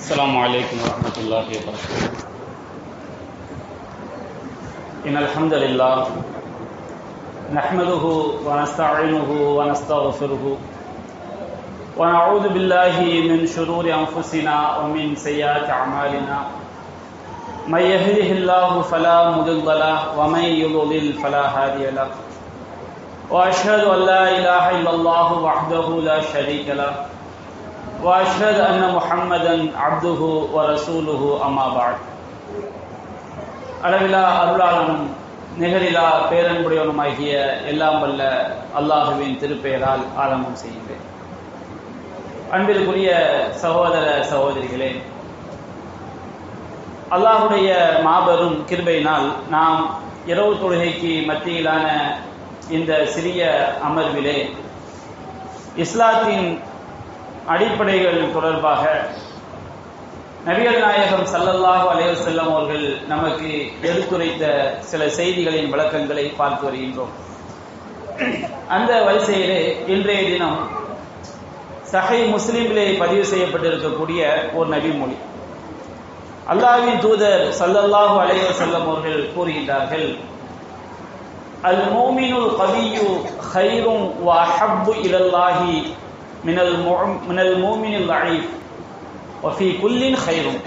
السلام عليكم ورحمة الله وبركاته. إن الحمد لله نحمده ونستعينه ونستغفره ونعوذ بالله من شرور أنفسنا ومن سيئات أعمالنا. من يهده الله فلا مضل له ومن يضلل فلا هادي له. وأشهد أن لا إله إلا الله وحده لا شريك له وأشهد أن محمدا عبده ورسوله أما بعد. அளவிலா அருளாளனும் நிகரிலா பேரன்புடையவனுமாகிய எல்லாம் வல்ல அல்லாஹுவின் திருப்பெயரால் ஆரம்பம் செய்கின்றேன். அன்பிற்குரிய சகோதர சகோதரிகளே, அல்லாஹுடைய மாபெரும் கிருபையினால் நாம் இரவு தொழுகைக்கு மத்தியிலான இந்த சிறிய அமர்விலே இஸ்லாத்தின் அடிப்படைகள் தொடர்பாக நபிகள் நாயகம் ஸல்லல்லாஹு அலைஹி வஸல்லம் அவர்கள் நமக்கு எடுத்துரைத்த சில செய்திகளின் விளக்கங்களை பார்த்து வருகின்றோம். அந்த வரிசையிலே இன்றைய தினம் சஹீஹ் முஸ்லிமிலே பதிவு செய்யப்பட்டிருக்கக்கூடிய ஒரு நபிமொழி. அல்லாஹ்வின் தூதர் ஸல்லல்லாஹு அலைஹி வஸல்லம் அவர்கள் கூறுகின்றார்கள், அல் மூமினுல் கவிய்யு கைரும் வ அஹப்பு இலல்லாஹி மினல் மூமினில் லஈஃப் வஃபீ குல்லின் கைரும்.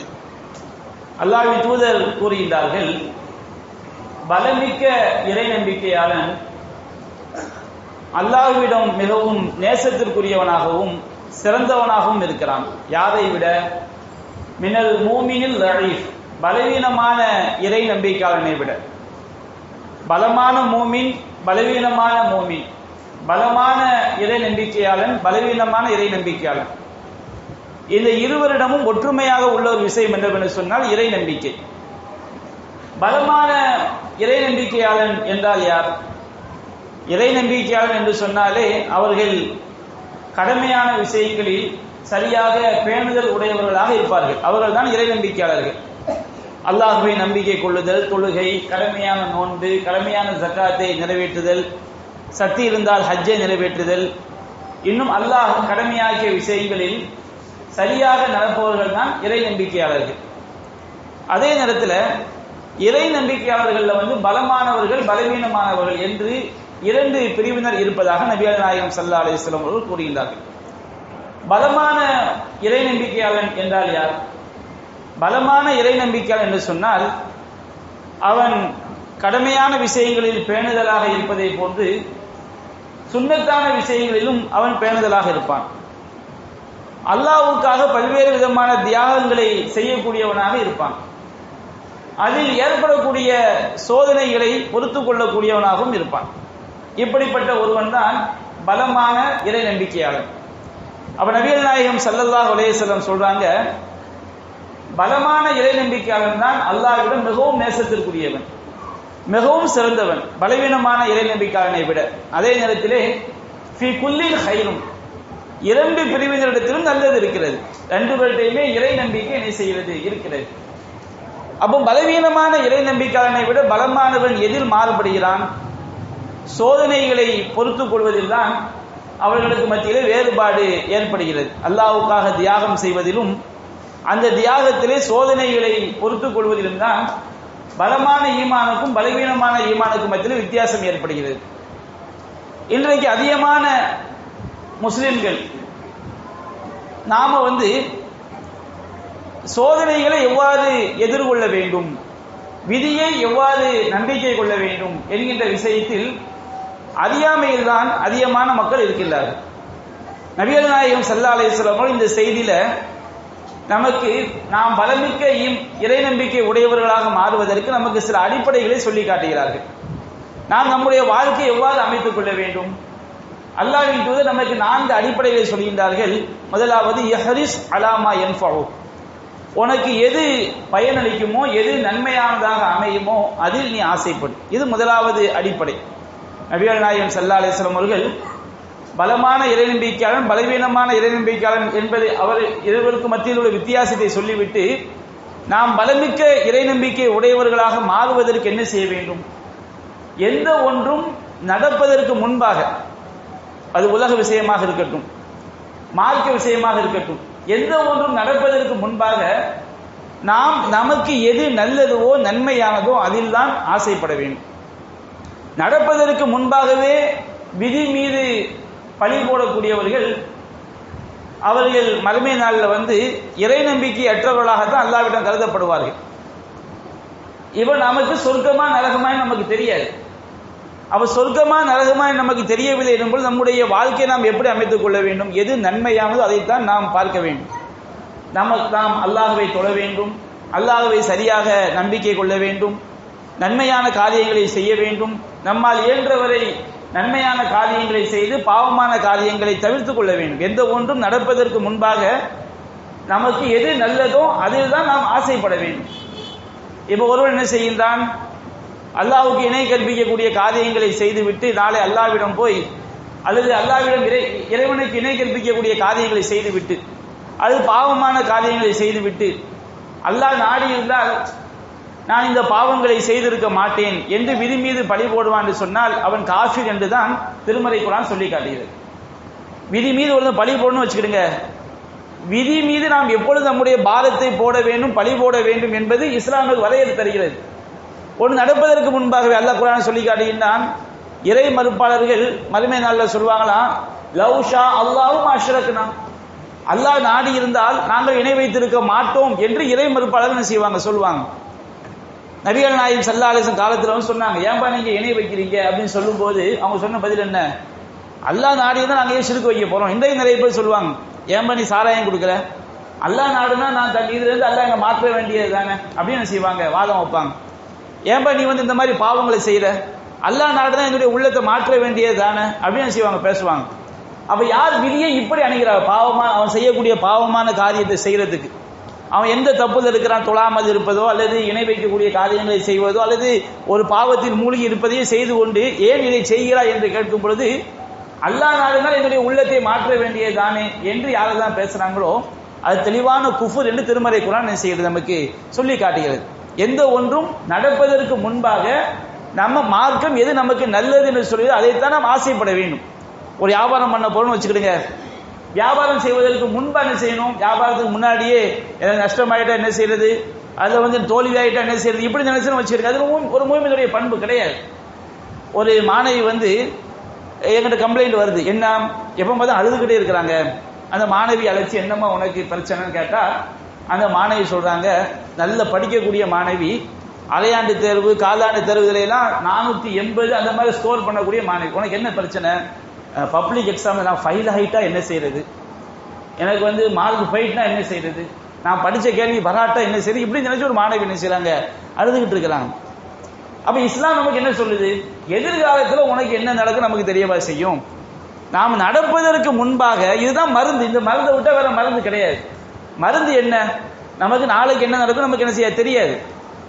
அல்லாஹ்வின் தூதர் கூறுகின்றார்கள், பலமிக்க இறை நம்பிக்கையாளன் அல்லாஹ்விடம் மிகவும் நேசத்திற்குரியவனாகவும் சிறந்தவனாகவும் இருக்கிறான். யாரை விட? மினல் மூமினில் லஈஃப், பலவீனமான இறை நம்பிக்கையாளனை விட. பலமான மூமின், பலவீனமான மூமின், பலமான இறை நம்பிக்கையாளன், பலவீனமான இறை நம்பிக்கையாளன், இந்த இருவரிடமும் ஒற்றுமையாக உள்ள ஒரு விஷயம் என்னவென்று சொன்னால் இறை நம்பிக்கை. பலமான இறை நம்பிக்கையாளன் என்றால் யார்? இறை நம்பிக்கையாளன் என்று சொன்னாலே அவர்கள் கடமையான விஷயங்களில் சரியாக பேணுதல் உடையவர்களாக இருப்பார்கள். அவர்கள் தான் இறை நம்பிக்கையாளர்கள். அல்லாஹ்வை நம்பிக்கை கொள்ளுதல், தொழுகை, கடமையான நோன்பு, கடமையான ஜக்காத்தை நிறைவேற்றுதல், சக்தி இருந்தால் ஹஜ்ஜை நிறைவேற்றுதல், இன்னும் அல்லாஹ் கடமையாக்கிய விஷயங்களில் சரியாக நடப்பவர்கள் தான் இறை நம்பிக்கையாளர்கள். அதே நேரத்தில் இறை நம்பிக்கையாளர்கள் பலமானவர்கள், பலவீனமானவர்கள் என்று இரண்டு பிரிவினர் இருப்பதாக நபிகள் நாயகம் ஸல்லல்லாஹு அலைஹி வஸல்லம் அவர்கள் கூறுகின்றார்கள். பலமான இறை நம்பிக்கையாளன் என்றால் யார்? பலமான இறை நம்பிக்கையாளன் என்று சொன்னால் அவன் கடமையான விஷயங்களில் பேணுதலாக இருப்பதை போன்று சுன்னத்தான விஷயங்களிலும் அவன் பேணுதலாக இருப்பான். அல்லாஹ்வுக்காக பல்வேறு விதமான தியாகங்களை செய்யக்கூடியவனாக இருப்பான். அதில் ஏற்படக்கூடிய சோதனைகளை பொறுத்து கொள்ளக்கூடியவனாகவும் இருப்பான். இப்படிப்பட்ட ஒருவன் தான் பலமான இறை நம்பிக்கையாளன். அப்ப நபிகள் நாயகம் ஸல்லல்லாஹு அலைஹி வஸல்லம் சொல்றாங்க, பலமான இறை நம்பிக்கையாளன் தான் அல்லாஹ்விடம் மிகவும் நேசத்திற்குரியவன், மிகவும் சிறந்தவன், பலவீனமான இறை நம்பிக்கையாளனை விட. அதே நேரத்திலே ஃபீ குல்லின் கைரும், இரண்டு பிரிவினரிடத்திலும் நல்லது இருக்கிறது. ரெண்டு பேர்கிட்டையுமே இறை நம்பிக்கை என்ன செய்கிறது? இருக்கிறது. அப்போ பலவீனமான இறை நம்பிக்கையாளனை விட பலமானவன் எதில் மாறுபடுகிறான்? சோதனைகளை பொறுத்துக் கொள்வதில் தான் அவர்களுக்கு மத்தியிலே வேறுபாடு ஏற்படுகிறது. அல்லாஹ்வுக்காக தியாகம் செய்வதிலும் அந்த தியாகத்திலே சோதனைகளை பொறுத்துக் கொள்வதிலும் தான் பலமான ஈமானுக்கும் பலவீனமான ஈமானுக்கும் மத்தியில் வித்தியாசம் ஏற்படுகிறது. இன்றைக்கு அதிகமான முஸ்லிம்கள் நாம சோதனைகளை எவ்வாறு எதிர்கொள்ள வேண்டும், விதியை எவ்வாறு நம்பிக்கை கொள்ள வேண்டும் என்கின்ற விஷயத்தில் அறியாமையில் தான் அதிகமான மக்கள் இருக்கின்றார்கள். நபிகள் நாயகம் ஸல்லல்லாஹு அலைஹி வஸல்லம் இந்த செய்தியில நமக்கு நாம் பலமிக்க இறை நம்பிக்கை உடையவர்களாக மாறுவதற்கு நமக்கு சில அடிப்படைகளை சொல்லி காட்டுகிறார்கள். நாம் நம்முடைய வாழ்க்கையை எவ்வாறு அமைத்துக் கொள்ள வேண்டும்? அல்லாஹ்வின் தூதர் நமக்கு 4 அடிப்படைகளை சொல்கின்றார்கள். முதலாவது, யஹ்ரிஸ் அலாமா யன்ஃபஉ, உனக்கு எது பயனளிக்குமோ, எது நன்மையானதாக அமையுமோ அதில் நீ ஆசைப்படு. இது முதலாவது அடிப்படை. நபிகள் நாயகம் ஸல்லல்லாஹு அலைஹி வஸல்லம் அவர்கள் பலமான இறை நம்பிக்கையாளன், பலவீனமான இறை நம்பிக்கையாளன் என்பதை அவர் இருவருக்கு மத்தியில் உள்ள வித்தியாசத்தை சொல்லிவிட்டு நாம் பலமிக்க இறை நம்பிக்கை உடையவர்களாக மாறுவதற்கு என்ன செய்ய வேண்டும்? எந்த ஒன்றும் நடப்பதற்கு முன்பாக, அது உலக விஷயமாக இருக்கட்டும், மார்க்க விஷயமாக இருக்கட்டும், எந்த ஒன்றும் நடப்பதற்கு முன்பாக நாம் நமக்கு எது நல்லதுவோ நன்மையானதோ அதில் தான் ஆசைப்பட வேண்டும். நடப்பதற்கு முன்பாகவே விதி மீது பழி போடக்கூடியவர்கள் அவர்கள் மறுமை நாளில் இறை நம்பிக்கை அற்றவர்களாகத்தான் அல்லாஹ்விடம் கருதப்படுவார்கள். இவன் நமக்கு சொர்க்கமா நரகமாய் நமக்கு தெரியாது. அவ சொர்க்கமா நரகமாய் நமக்கு தெரியவில்லை என்பது நம்முடைய வாழ்க்கையை நாம் எப்படி அமைத்துக் கொள்ள வேண்டும்? எது நன்மையானதோ அதைத்தான் நாம் பார்க்க வேண்டும். நாம் அல்லாஹ்வை தொழ வேண்டும், அல்லாஹ்வை சரியாக நம்பிக்கை கொள்ள வேண்டும், நன்மையான காரியங்களை செய்ய வேண்டும். நம்மால் இயன்றவரை நன்மையான காரியங்களை செய்து பாவமான காரியங்களை தவிர்த்துக் கொள்ள வேண்டும். எந்த ஒன்றும் நடப்பதற்கு முன்பாக நமக்கு எது நல்லதோ அதில் தான் நாம் ஆசைப்பட வேண்டும். இப்போ ஒருவன் என்ன செய்கின்றான்? அல்லாஹ்வுக்கு இணை கற்பிக்கக்கூடிய காரியங்களை செய்துவிட்டு நாளை அல்லாஹ்விடம் போய், அல்லது அல்லாஹ்விடம் இறைவனுக்கு இணை கற்பிக்கக்கூடிய காரியங்களை செய்துவிட்டு, அது பாவமான காரியங்களை செய்துவிட்டு, அல்லாஹ் நாடி இருந்தால் நான் இந்த பாவங்களை செய்திருக்க மாட்டேன் என்று விதி மீது பழி போடுவான் என்று சொன்னால் அவன் காஃபிர் என்றுதான் திருமறை குர்ஆன் சொல்லி காட்டுகிறது. விதி மீது ஒரு பழி போடணும்னு வச்சுக்கிடுங்க, விதி மீது நாம் எப்பொழுது நம்முடைய பாரத்தை போட வேண்டும், பழி போட வேண்டும் என்பது இஸ்லாமில் வரையறு தருகிறது. ஒன்று நடப்பதற்கு முன்பாகவே அல்லாஹ் குர்ஆன் சொல்லி காட்டுகின்றான். இறை மறுப்பாளர்கள் மறுமை நாளில் சொல்வாங்களாம், லவ் ஷா அல்லாஹும் அஷ்ரக்னா, அல்லாஹ் நாடி இருந்தால் நாங்கள் இணை வைத்திருக்க மாட்டோம் என்று இறை மறுப்பாளர்கள் என்ன செய்வாங்க, சொல்லுவாங்க. நபிகள் நாயகம் ஸல்லல்லாஹு அலைஹி வஸல்லம் காலத்துல சொன்னாங்க, ஏன்பா நீங்க இணை வைக்கிறீங்க அப்படின்னு சொல்லும் போது அவங்க சொன்ன பதில் என்ன? அல்லாஹ் நாடி இருந்தால் நாங்கள் ஏன் ஷிர்க் வைக்க போறோம். இன்றைக்கு நிறைய பேர் சொல்லுவாங்க, ஏன்பா நீ சாராயம் கொடுக்கல, அல்லாஹ் நாடுனா நான் இதுல இருந்து அல்லாஹ் எங்க மாற்ற வேண்டியது தானே அப்படின்னு செய்வாங்க, வாதம் வைப்பாங்க. ஏன்பா நீ இந்த மாதிரி பாவங்களை செய்யற, அல்லாஹ் நாடுதான் என்னுடைய உள்ளத்தை மாற்ற வேண்டியது தானே அப்படின்னு செய்வாங்க, பேசுவாங்க. அப்ப யார் விதியை இப்படி அணுகிறார்? அவன் செய்யக்கூடிய பாவமான காரியத்தை செய்யறதுக்கு அவன் எந்த தப்புல இருக்கிறான்? தொழாமல் இருப்பதோ அல்லது இணை வைக்கக்கூடிய காரியங்களை செய்வதோ அல்லது ஒரு பாவத்தில் மூழ்கி இருப்பதையே செய்து கொண்டு ஏன் இதை செய்கிறாய் என்று கேட்கும் பொழுது, அல்லாஹ் நாடுனால் என்னுடைய உள்ளத்தை மாற்ற வேண்டியது தானே என்று யாரெல்லாம் பேசுறாங்களோ அது தெளிவான குஃபுர் என்று திருமறை குர்ஆன் என்ன செய்கிறது, நமக்கு சொல்லி காட்டுகிறது. எந்த ஒன்றும் நடப்பதற்கு முன்பாக நம்ம மார்க்கம் எது நமக்கு நல்லது என்று சொல்லுவது அதைத்தான் நாம் ஆசைப்பட வேண்டும். ஒரு வியாபாரம் பண்ண போறோம்னு வச்சுக்கிடுங்க, வியாபாரம் செய்வதற்கு முன்பா என்ன செய்யணும்? வியாபாரத்துக்கு முன்னாடியே எனக்கு நஷ்டமாயிட்டா என்ன செய்யறது, அதுல தோல்வி ஆயிட்டா என்ன செய்யறது, இப்படி நினைச்சு வச்சிருக்கு. அது ஒரு மூமினுடைய பண்பு கிடையாது. ஒரு மாணவி என்கிட்ட கம்ப்ளைண்ட் வருது, என்ன எப்ப பார்த்தா அழுதுகிட்டே இருக்கிறாங்க. அந்த மாணவி அழைச்சி, என்னம்மா உனக்கு பிரச்சனைன்னு கேட்டா அந்த மாணவி சொல்றாங்க, நல்ல படிக்கக்கூடிய மாணவி, அரையாண்டு தேர்வு காலாண்டு தேர்வு எல்லாம் 480 அந்த மாதிரி ஸ்கோர் பண்ணக்கூடிய மாணவி, உனக்கு என்ன பிரச்சனை? பப்ளிக் எக்ஸாம் நான் ஃபைல் ஆகிட்டா என்ன செய்யறது, எனக்கு மார்க் போயிட்டுனா என்ன செய்யறது, நான் படிச்ச கேள்வி வராட்டா என்ன செய்யறது, இப்படி நினைச்சு ஒரு மாணவி என்ன செய்யறாங்க, அழுதுகிட்டு இருக்கிறாங்க. அப்ப இஸ்லாம் நமக்கு என்ன சொல்லுது? எதிர்காலத்தில் உனக்கு என்ன நடக்கும் நமக்கு தெரியவா செய்யும். நாம் நடப்பதற்கு முன்பாக இதுதான் மருந்து. இந்த மருந்தை விட்டா வேற மருந்து கிடையாது. மருந்து என்ன? நமக்கு நாளைக்கு என்ன நடக்கும் நமக்கு என்ன செய்ய தெரியாது.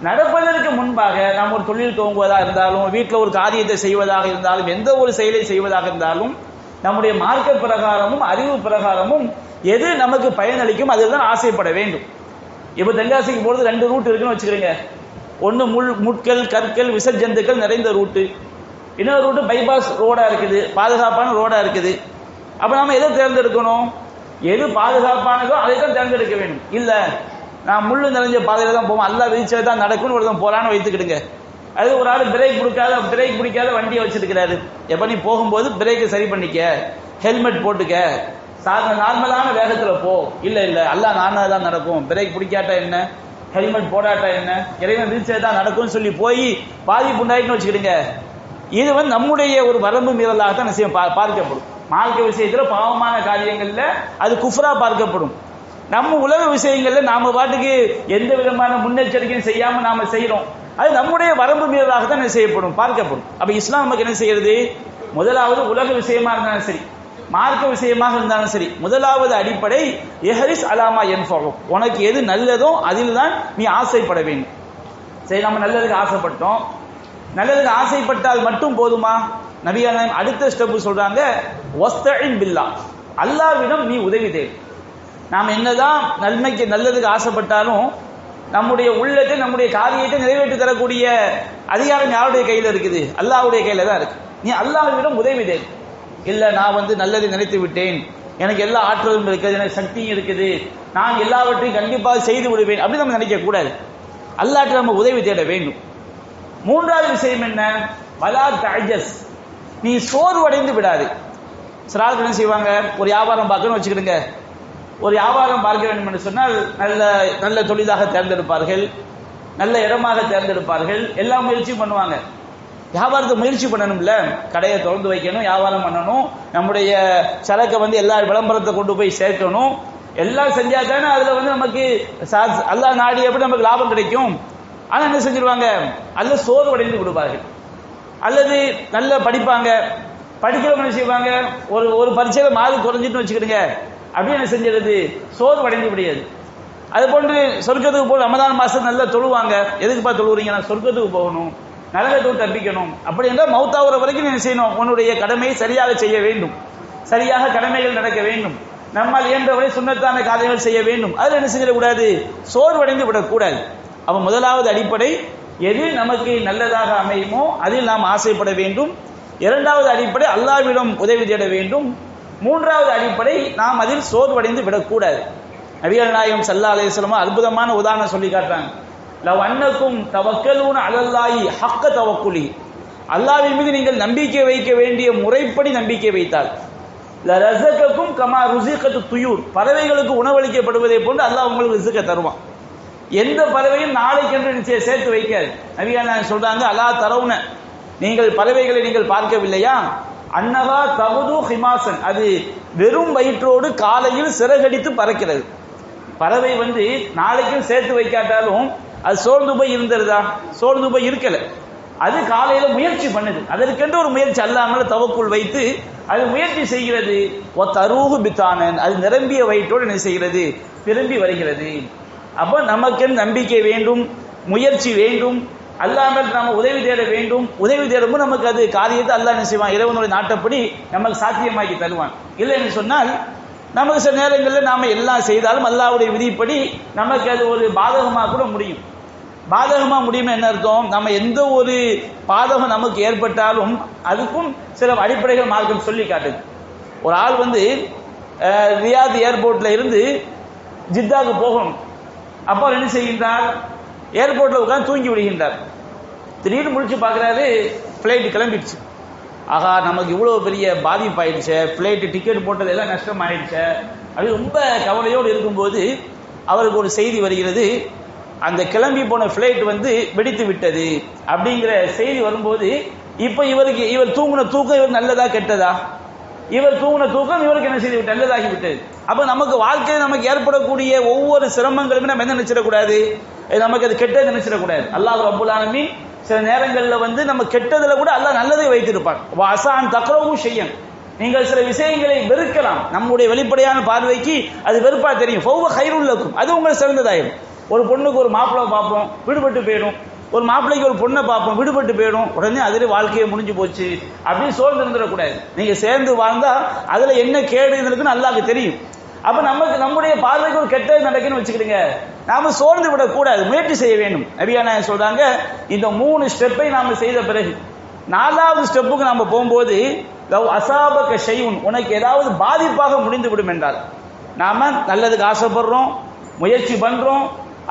நடப்பதற்கு முன்பாக நாம் ஒரு தொழில் துவங்குவதாக இருந்தாலும், வீட்டில் ஒரு காரியத்தை செய்வதாக இருந்தாலும், எந்த ஒரு செயலை செய்வதாக இருந்தாலும் நம்முடைய மார்க்க பிரகாரமும் அறிவு பிரகாரமும் எது நமக்கு பயனளிக்கும் அதில் தான் ஆசைப்பட வேண்டும். இப்போ தென்காசிக்கு போகிறது 2 ரூட் இருக்குன்னு வச்சுக்கிறீங்க. ஒன்று முட்கள் கற்கள் விசர்ஜந்துக்கள் நிறைந்த ரூட்டு, இன்னொரு ரூட்டு பைபாஸ் ரோடா இருக்குது, பாதுகாப்பான ரோடா இருக்குது. அப்ப நாம எதை தேர்ந்தெடுக்கணும்? எது பாதுகாப்பானதோ அதை தான் தேர்ந்தெடுக்க வேண்டும். இல்ல நான் முள்ளு நிறைஞ்ச பாதையில தான் போவோம், அல்லாஹ் விதிச்சது தான் நடக்கும்னு ஒருத்தன் போறான்னு வைத்துக்கிடுங்க. அது ஒரு ஆள் பிரேக் பிடிக்காத வண்டியை வச்சிருக்கிறாரு. எப்ப நீ போகும்போது பிரேக்கை சரி பண்ணிக்க, ஹெல்மெட் போட்டுக்க, நார்மலான வேகத்துல போ. இல்ல அல்லாஹ் நானா தான் நடக்கும், பிரேக் பிடிக்காட்டா என்ன, ஹெல்மெட் போடாட்டா என்ன, இறைவன் விதிச்சது தான் நடக்கும்னு சொல்லி போய் பாதிப்பு உண்டாயிட்டுன்னு வச்சுக்கிடுங்க. இது நம்முடைய ஒரு வரம்பு மீறலாகத்தான் விஷயம் பார்க்கப்படும். மார்க்க விஷயத்துல பாவமான காரியங்கள்ல அது குஃப்ரா பார்க்கப்படும். நம்ம உலக விஷயங்கள்ல நாம பாட்டுக்கு எந்த விதமான முன்னெச்சரிக்கையும் செய்யாம நாம செய்யறோம், அது நம்முடைய வரம்பு மீறலாகத்தான் செய்யப்படும், பார்க்கப்படும். அப்ப இஸ்லாம் நமக்கு என்ன செய்யறது? முதலாவது உலக விஷயமா இருந்தாலும் சரி, மார்க்க விஷயமாக இருந்தாலும் சரி, முதலாவது அடிப்படை எஹரிஸ் அலாமா யன்ஃபஉ, உனக்கு எது நல்லதோ அதில் தான் நீ ஆசைப்பட வேண்டும். சரி, நம்ம நல்லதுக்கு ஆசைப்பட்டோம், நல்லதுக்கு ஆசைப்பட்டால் மட்டும் போதுமா? நபிகள் நாயகம் அடுத்த ஸ்டெப் சொல்றாங்க, வஸ்தஇன் பில்லாஹ், அல்லாஹ்விடம் நீ உதவி தேடு. நாம் என்னதான் நன்மைக்கு நல்லதுக்கு ஆசைப்பட்டாலும் நம்முடைய உள்ளத்தை நம்முடைய காரியத்தை நிறைவேற்றி தரக்கூடிய அதிகாரம் யாருடைய கையில இருக்குது? அல்லாஹ்வுடைய கையில தான் இருக்கு. நீ அல்லாஹ்விடம் உதவி தேடு. இல்ல நான் நல்லதை நினைத்து விட்டேன், எனக்கு எல்லா ஆற்றலும் இருக்குது, எனக்கு சக்தியும் இருக்குது, நான் எல்லாவற்றையும் கண்டிப்பாக செய்து விடுவேன் அப்படி நம்ம நினைக்க கூடாது. அல்லாஹ்ட்ட நம்ம உதவி தேட வேண்டும். மூன்றாவது விஷயம் என்ன? வலா தஅஜஸ், நீ சோர்வடைந்து விடாது. சில ஆட்கள் என்ன செய்வாங்க, ஒரு வியாபாரம் பார்க்கணும்னு வச்சுக்கிடுங்க, ஒரு வியாபாரம் பார்க்க வேண்டும் என்று சொன்னால் நல்ல நல்ல தொழிலாக தேர்ந்தெடுப்பார்கள், நல்ல இடமாக தேர்ந்தெடுப்பார்கள், எல்லா முயற்சியும் பண்ணுவாங்க. வியாபாரத்தை முயற்சி பண்ணணும்ல, கடையை திறந்து வைக்கணும், வியாபாரம் பண்ணணும், நம்முடைய சரக்கை எல்லா விளம்பரத்தை கொண்டு போய் சேர்க்கணும், எல்லாம் செஞ்சா தானே அதுல நமக்கு அல்லாஹ் நாடி எப்படி நமக்கு லாபம் கிடைக்கும். ஆனா என்ன செஞ்சிருவாங்க, அல்ல சோர்வடைந்து விடுவார்கள். அல்லது நல்ல படிப்பாங்க, படிக்கிறவங்க என்ன செய்வாங்க, ஒரு பரீட்சையில மார்க் குறைஞ்சிட்டு வச்சுக்கிடுங்க, அப்படி என்ன செஞ்சிருது, சோர்வடைந்து விடையாது. அது போன்று சொர்க்கத்துக்கு போய் ரமதான் மாசம் நல்லா தொழுவாங்க. எதுக்குப்பா தொழுவுறீங்க? நான் சொர்க்கத்துக்கு போகணும், நரகத்தை தப்பிக்கணும். அப்படி என்றால் மௌத்தாவுற வரைக்கும் என்ன செய்யணும், உன்னுடைய கடமையை சரியாக செய்ய வேண்டும், சரியாக கடமைகள் நடக்க வேண்டும், நம்மால் இயன்றவரை சுன்னத்தான காரியங்கள் செய்ய வேண்டும். அதில் என்ன செஞ்சிடக்கூடாது, சோர்வடைந்து விடக்கூடாது. அப்ப முதலாவது அடிப்படை, எது நமக்கு நல்லதாக அமையுமோ அதில் நாம் ஆசைப்பட வேண்டும். இரண்டாவது அடிப்படை, அல்லாஹ்விடம் உதவி தேட வேண்டும். மூன்றாவது அடிப்படை, நாம் அதில் சோர்வடைந்து விடக்கூடாது. நபிகள் நாயகம் ஸல்லல்லாஹு அலைஹி வஸல்லம் அற்புதமான உதாரணம் சொல்லி காட்டுறாங்க. லவ் அன்னக்கும் தவக்கலூன அலல்லாஹி ஹக்க தவக்குலி, அல்லாஹ்வின் மீது நீங்கள் நம்பிக்கை வைக்க வேண்டிய முறைப்படி நம்பிக்கை வைத்தால், லரஸகக்கும் கமா ருஸிகத்து துயூர், பறவைகளுக்கு உணவளிக்கப்படுவதை போன்று அல்லாஹ் உங்களுக்கு ரிஸ்க தருவான். எந்த பறவையும் நாளைக்கென்று சேர்த்து வைக்காது. நபிகள் நாயகம் சொல்றாங்க, அலா தரவுன, நீங்கள் பறவைகளை நீங்கள் பார்க்கவில்லையா, அன்னகா தகுது ஹிமாசன், அது வெறும் வயிற்றோடு காலையில் சிறகடித்து பறக்கிறது. பறவை நாளைக்கும் சேர்த்து வைக்காட்டாலும் அது சோர்ந்து போய் இருந்துருதா? சோர்ந்து போய் இருக்கல. அது காலையில முயற்சி பண்ணுது, அதற்கென்று ஒரு முயற்சி அல்லாமல் தவக்குள் வைத்து அது முயற்சி செய்கிறது. தரூஹு பித்தானன், அது நிரம்பிய வயிற்றோடு என்ன செய்கிறது, திரும்பி வருகிறது. அப்ப நமக்கு நம்பிக்கை வேண்டும், முயற்சி வேண்டும், அல்லாமல் நாம உதவி தேட வேண்டும். உதவி தேடும்போது நமக்கு அது காரியத்தை அல்லாஹ் என்ன செய்வான், இறைவனுடைய நாட்டப்படி நமக்கு சாத்தியமாக்கி தருவான். இல்லைன்னு சொன்னால் நமக்கு சில நேரங்களில் நாம எல்லாம் செய்தாலும் அல்லாஹ்வுடைய விதிப்படி நமக்கு அது ஒரு பாதகமாக கூட முடியும். பாதகமா முடியும் என்ன அர்த்தம், நம்ம எந்த ஒரு பாதகம் நமக்கு ஏற்பட்டாலும் அதுக்கும் சில அடிப்படைகள் மார்க்கம் சொல்லி காட்டுது. ஒரு ஆள் ரியாத் ஏர்போர்ட்ல இருந்து ஜித்தாவுக்கு போகணும். அப்போ என்ன செய்கின்றார், ஏர்போர்ட்ல உட்கார்ந்து தூங்கி விடுகின்றார். திடீர்னு முடிச்சு பார்க்கிறாரு, பிளைட் கிளம்பிடுச்சு. ஆகா, நமக்கு இவ்வளவு பெரிய பாதிப்பு ஆயிடுச்சு, பிளைட் டிக்கெட் போட்டது எல்லாம் நஷ்டம் ஆயிடுச்சு. அப்படி ரொம்ப கவலையோடு இருக்கும்போது அவருக்கு ஒரு செய்தி வருகிறது, அந்த கிளம்பி போன பிளைட் வெடித்து விட்டது அப்படிங்கிற செய்தி வரும்போது, இப்ப இவர் தூங்கின தூக்கம் இவர் நல்லதா கெட்டதா? இவர் தூங்கின தூக்கம் இவருக்கு என்ன செய்து விட்டு நல்லதாகி விட்டது. அப்ப நமக்கு வாழ்க்கையில் நமக்கு ஏற்படக்கூடிய ஒவ்வொரு சிரமங்களுமே நம்ம என்ன நினைச்சிடக்கூடாது, நமக்கு அது கெட்டது நினைச்சிடக்கூடாது. அல்லாஹ் ரப்புல் ஆலமீன் சில நேரங்களில் நம்ம கெட்டதுல கூட அல்லாஹ் நல்லதை வைத்திருப்பான். வாசான் தக்ரவு செய்யன், நீங்கள் சில விஷயங்களை வெறுக்கலாம், நம்முடைய வெளிப்படையான பார்வைக்கு அது வெறுப்பா தெரியும். ஃபௌவ கைருல் லக்கும், அது உங்களுக்கு சிறந்ததாயிரும். ஒரு பொண்ணுக்கு ஒரு மாப்பிள்ளை பார்ப்போம், விடுபட்டு போயிடும். ஒரு மாப்பிள்ளைக்கு ஒரு பொண்ணை பார்ப்போம், விடுபட்டு போயிடும். உடனே அதில் வாழ்க்கையை முடிஞ்சு போச்சு அப்படின்னு சோர்ந்து இருந்துடக்கூடாது. நீங்க சேர்ந்து வாழ்ந்தா அதுல என்ன கேடு இருக்குன்னு அல்லாஹ்க்கு தெரியும். அப்ப நமக்கு நம்முடைய பார்வைக்கு ஒரு கெட்டது நடக்குன்னு வச்சுக்கிடுங்க, நாம சோர்ந்து விடக்கூடாது, முயற்சி செய்ய வேண்டும். நபிகள் நாயகம் சொல்றாங்க, இந்த 3 ஸ்டெப்பை நாம செய்த பிறகு 4வது ஸ்டெப்புக்கு நாம போகும்போது, லவ் அசாபக ஷைஉன், உனக்கு ஏதாவது பாதிப்பாக முடிந்து விடும் என்றால், நாம நல்லதுக்கு ஆசைப்படுறோம், முயற்சி பண்றோம்,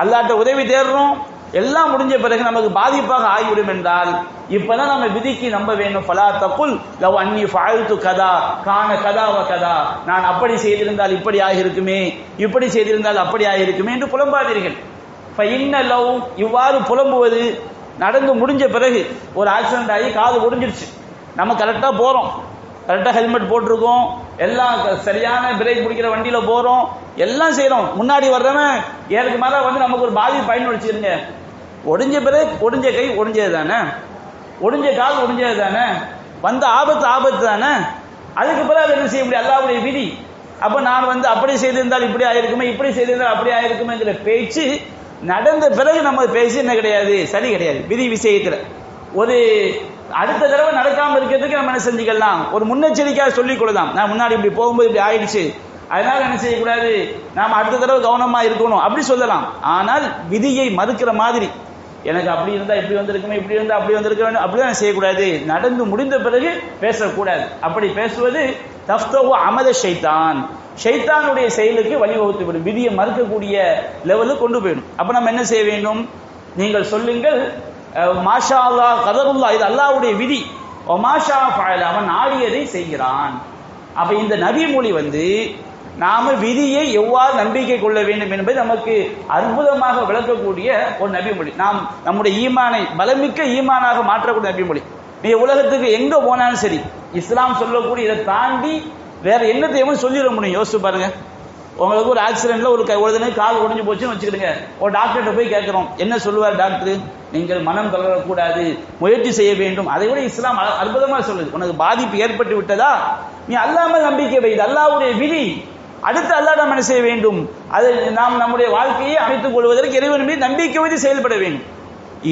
அல்லாஹ்ட்ட உதவி தேடுறோம், எல்லாம் முடிஞ்ச பிறகு நமக்கு பாதிப்பாக ஆகிவிடும் என்றால், இப்பதான் நம்ம விதிக்கு நம்ப வேண்டும். ஃபலா தகுல் லவ் அன்னி ஃபஅல்து கதா கான கதா வ கதா, நான் அப்படி செய்திருந்தால் இப்படி ஆகியிருக்குமே, இப்படி செய்திருந்தால் அப்படி ஆகியிருக்குமே என்று புலம்பாதீர்கள். ஃபஇன்ன லவ், இவ்வாறு புலம்புவது நடந்து முடிஞ்ச பிறகு, ஒரு ஆக்சிடென்ட் ஆகி காது ஒடிஞ்சிருச்சு, நம்ம கரெக்டா போறோம், கரெக்டா ஹெல்மெட் போட்டிருக்கோம், எல்லாம் சரியான பிரேக் பிடிக்கிற வண்டியில போறோம், எல்லாம் செய்யறோம், முன்னாடி வர்றவன் ஏற்கு மேல நமக்கு ஒரு பாதிப்பு பயன் வச்சுருங்க. ஒடிஞ்ச பிரேக், ஒடிஞ்ச கை ஒடிஞ்சது தானே, ஒடிஞ்ச கால் ஒடிஞ்சது தானே, வந்த ஆபத்து ஆபத்து தானே, அதுக்கு பிறகு என்ன செய்ய முடியும், அல்லாஹ்வுடைய விதி. அப்ப நான் அப்படி செய்திருந்தால் இப்படி ஆயிருக்குமே, இப்படி செய்திருந்தால் அப்படி ஆயிருக்குமேங்கிற பேச்சு நடந்த பிறகு நம்ம பேசி என்ன கிடையாது, சரி கிடையாது. விதி விஷயத்துல ஒரு அடுத்த தடவை நடக்காம இருக்கிறதுக்கு நம்ம என்ன செஞ்சுக்கலாம், ஒரு முன்னெச்சரிக்கையாக சொல்லிக் கொள்ளலாம். நான் முன்னாடி இப்படி போகும்போது இப்படி ஆயிடுச்சு, அதனால என்ன செய்யக்கூடாது, நாம் அடுத்த தடவை கவனமா இருக்கணும் அப்படி சொல்லலாம். ஆனால் விதியை மறுக்கிற மாதிரி, எனக்கு அப்படி இருந்தா இப்படி வந்திருக்குமே, இப்படி இருந்தா அப்படி வந்திருக்க அப்படிதான் செய்யக்கூடாது. நடந்து முடிந்த பிறகு பேசக்கூடாது. அப்படி பேசுவது தஃப்தஹு அமல ஷைத்தான், ஷைத்தானுடைய செயலுக்கு வழிவகுத்து விடும், விதியை மறுக்கக்கூடிய லெவலுக்கு கொண்டு போயிடும். அப்ப நம்ம என்ன செய்ய வேண்டும்? நீங்கள் சொல்லுங்கள் மாஷா அல்லாஹ் கதருல்லாஹ், இது அல்லாஹ்வுடைய விதி, மாஷா ஃபஅல, அவன் நாடியதை செய்கிறான். அப்ப இந்த நபி மொழி நாம விதியை எவ்வாறு நம்பிக்கை கொள்ள வேண்டும் என்பதை நமக்கு அற்புதமாக விளக்கக்கூடிய ஒரு நபிமொழி. நாம் நம்முடைய ஈமானை பலமிக்க ஈமானாக மாற்றக்கூடிய நபிமொழி. நீ உலகத்துக்கு எங்க போனாலும் சரி, இஸ்லாம் சொல்லக்கூடிய இதை தாண்டி வேற என்னத்தையும் சொல்லிட முடியும். யோசிச்சு பாருங்க. உங்களுக்கு ஒரு ஆக்சிடென்ட்ல ஒரு தினம் கால் உடைஞ்சு போச்சுன்னு வச்சுக்கிடுங்க. ஒரு டாக்டர்கிட்ட போய் கேட்கிறோம், என்ன சொல்லுவார் டாக்டர்? நீங்கள் மனம் தளரக்கூடாது, முயற்சி செய்ய வேண்டும். அதை விட இஸ்லாம் அற்புதமா சொல்லுது. உனக்கு பாதிப்பு ஏற்பட்டு விட்டதா, நீ அல்லாம நம்பிக்கை வை, அல்லாஹ்வுடைய விதி, அடுத்து அல்லாஹ் நாம் என்ன செய்ய வேண்டும்? அதை நாம் நம்முடைய வாழ்க்கையை அமைத்துக் கொள்வதற்கு இறைவன் மீது நம்பிக்கை வைத்து செயல்பட வேண்டும்.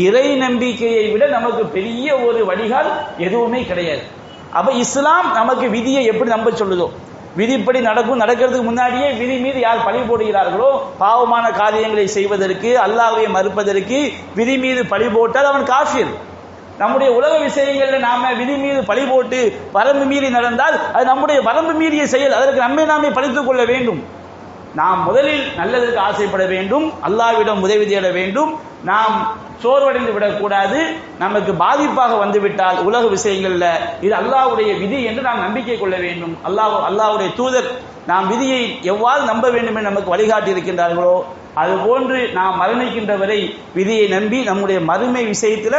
இறை நம்பிக்கையை விட நமக்கு பெரிய ஒரு வழிகால் எதுவுமே கிடையாது. அப்ப இஸ்லாம் நமக்கு விதியை எப்படி நம்ப சொல்லுதோ, விதிப்படி நடக்கிறதுக்கு முன்னாடியே விதி மீது யார் பழி போடுகிறார்களோ, பாவமான காரியங்களை செய்வதற்கு, அல்லாஹ்வை மறுப்பதற்கு விதி மீது பழி போட்டால் அவன் காஃபிர். நம்முடைய உலக விஷயங்கள்ல நாம விதி மீது பழி போட்டு வரம்பு மீறி நடந்தால் அது நம்முடைய வரம்பு மீறிய செயல். அதற்கு நம்மை நாமே பழித்துக் கொள்ள வேண்டும். நாம் முதலில் நல்லதற்கு ஆசைப்பட வேண்டும், அல்லாஹ்விடம் உதவி தேட வேண்டும். நாம் சோர்வடைந்து விடக்கூடாது. நமக்கு பாதிப்பாக வந்துவிட்டால் உலக விஷயங்கள்ல இது அல்லாஹ்வுடைய விதி என்று நாம் நம்பிக்கை கொள்ள வேண்டும். அல்லாஹ்வுடைய தூதர் நாம் விதியை எவ்வாறு நம்ப வேண்டும் என்று நமக்கு வழிகாட்டி இருக்கின்றார்களோ, அதுபோன்று நாம் மரணிக்கின்ற வரை விதியை நம்பி நம்முடைய மறுமை விஷயத்துல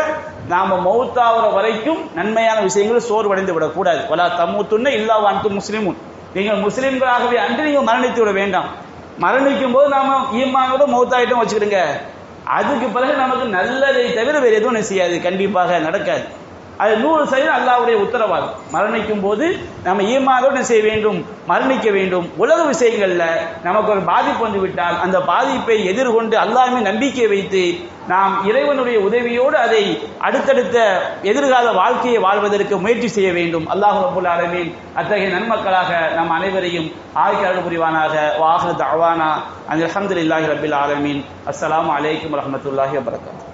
நாம மௌத்தாகிற வரைக்கும் நன்மையான விஷயங்கள் சோர்வடைந்து விடக்கூடாது. வலா தமூத்துன்ன இல்லா வ அன்தும் முஸ்லிமூன், நீங்கள் முஸ்லிம்களாகவே அன்று நீங்கள் மரணித்து விட வேண்டாம். மரணிக்கும் போது நாம ஈமானோட மௌத்தாயிட்டம் வச்சுக்கிடுங்க. அதுக்கு பிறகு நமக்கு நல்லதை தவிர வேறு எதுவும் செய்யாது, கண்டிப்பாக நடக்காது. அது 100% அல்லாஹ்வுடைய உத்தரவாதம். மரணிக்கும் போது நம்ம ஈமானோடு செய்ய வேண்டும், மரணிக்க வேண்டும். உலக விஷயங்கள்ல நமக்கு ஒரு பாதிப்பு வந்து விட்டால் அந்த பாதிப்பை எதிர்கொண்டு அல்லாஹ்வை நம்பிக்கை வைத்து நாம் இறைவனுடைய உதவியோடு அதை அடுத்தடுத்த எதிர்கால வாழ்க்கையை வாழ்வதற்கு முயற்சி செய்ய வேண்டும். அல்லாஹ் ரப்பல் ஆலமீன் அத்தகைய நன்மக்களாக நம் அனைவரையும் ஆக்கி அருள் புரிவானாக. வாஹிரு தஅவானா அல்ஹம்துலில்லாஹி ரப்பில் ஆலமீன். அஸ்ஸலாமு அலைக்கும் வரஹ்மத்துல்லாஹி வபரகாத்துஹு.